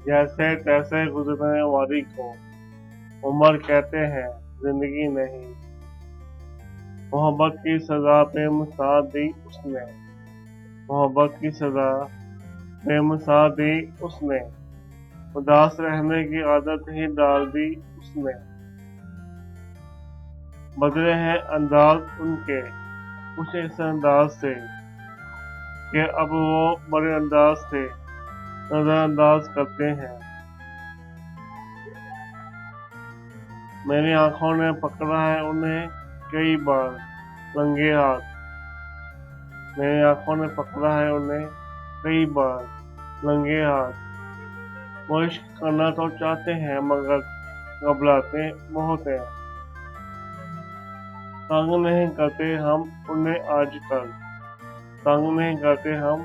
जैसे तैसे गुजरने वाली को उम्र कहते हैं, जिंदगी नहीं। मोहब्बत की सजा बेमिसाल दी उसने, मोहब्बत की सजा बेमिसाल दी उसने, उदास रहने की आदत ही डाल दी उसने। बदले हैं अंदाज उनके कुछ इस अंदाज से कि अब वो बड़े अंदाज से नजरअंदाज करते हैं। मेरी आंखों ने पकड़ा है उन्हें कई बार रंगे हाथ, मेरी आंखों ने पकड़ा है उन्हें कई बार रंगे हाथ। वो इश्क करना तो चाहते हैं मगर घबराते बहुत हैं। तंग नहीं करते हम उन्हें आजकल, तंग नहीं करते हम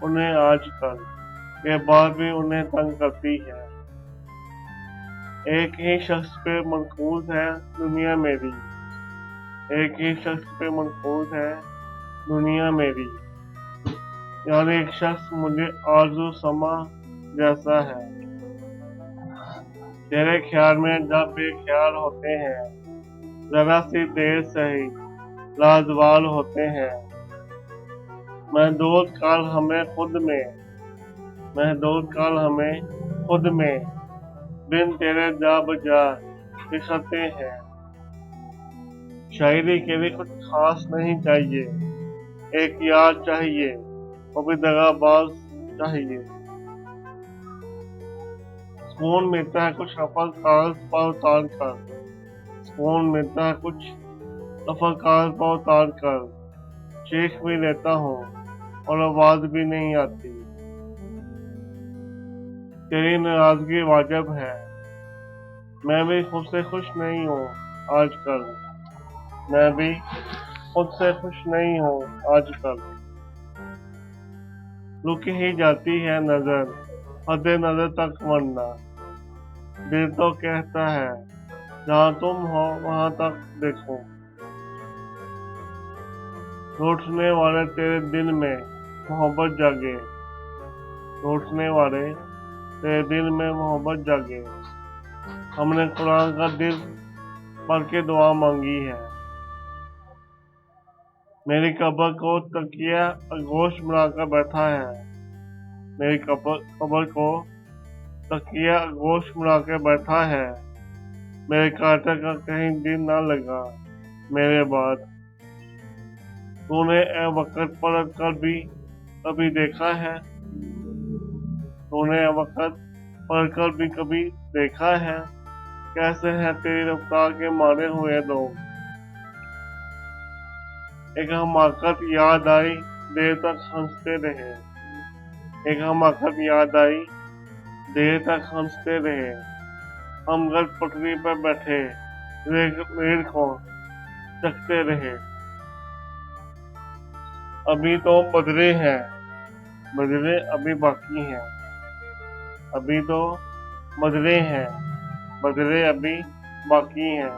उन्हें आजकल, ये बात भी उन्हें तंग करती है। एक ही शख्स पे मनकूस है दुनिया मेरी, एक ही शख्स पे मनकूस है दुनिया मेरी। यानी एक शख्स मुझे आरज़ू समा जैसा है। तेरे ख्याल में जब बेख्याल होते हैं, जरा सी देर सही लाजवाल होते हैं। महदूद काल हमें खुद में, महदूद काल हमें खुद में, बिन तेरे जा बजा दिखते हैं। शायरी के लिए कुछ खास नहीं चाहिए, एक याद चाहिए, वो भी दगाबाज चाहिए। सुकून मिलता है कुछ रफल कागज पर उतार कर, सुकून मिलता है कुछ रफल कागज पर उतार कर। चीख भी लेता हूँ और आवाज भी नहीं आती। तेरी नाराजगी वाजिब है, मैं भी खुद से खुश नहीं हूँ आजकल, मैं भी खुद से खुश नहीं हूँ आजकल। रुक ही जाती है नजर हद नजर तक, वरना दिल तो कहता है जहाँ तुम हो वहाँ तक देखो। रूठने वाले तेरे दिल में मोहब्बत जागे, रूठने वाले तेरे दिल में मोहब्बत जागे। हमने कुरान का दिल पढ़ के दुआ मांगी है। मेरी कब्र को तकिया आगोश बनाकर बैठा है, मेरी कब्र को तकिया आगोश बनाकर बैठा है। मेरे कांटे का कहीं दिल ना लगा मेरे बाद। तूने ए वक्त पलट कर भी कभी देखा है, तूने ए वक्त पलट कर भी कभी देखा है। कैसे हैं तेरी रफ्तार के मारे हुए लोग। एक हमाकत याद आई देर तक हंसते रहे, एक हमाकत याद आई देर तक हंसते रहे। हम घर पटरी पर बैठे रेल को चखते रहे। अभी तो बदले हैं, बदले अभी बाकी हैं, अभी तो बदले हैं, बदले अभी बाकी हैं।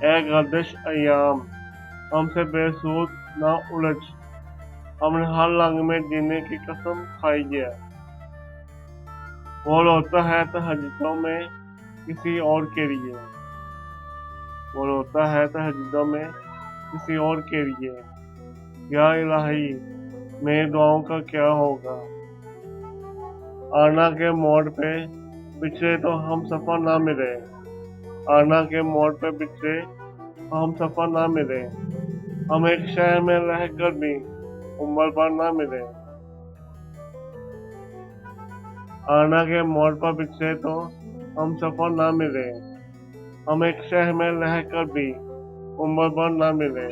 ए गर्दिश अय्याम हमसे बेसूद ना उलझ, हमने हर रंग में जीने की कसम खाई है। वो रोता है तहज्जुदों में किसी और के लिए, वो रोता है तहज्जुदों में किसी और के लिए। या इलाही मेरी दुआओं का क्या होगा। आना के मोड़ पे पिछले तो हम सफर ना मिले, आना के मोड़ पे पिछले हम सफर ना मिले। हम एक शहर में रहकर भी उम्र भर ना मिले। आना के मोड़ पर पिछले तो हम सफर ना मिले, हम एक शहर में रहकर भी उम्र भर ना मिले।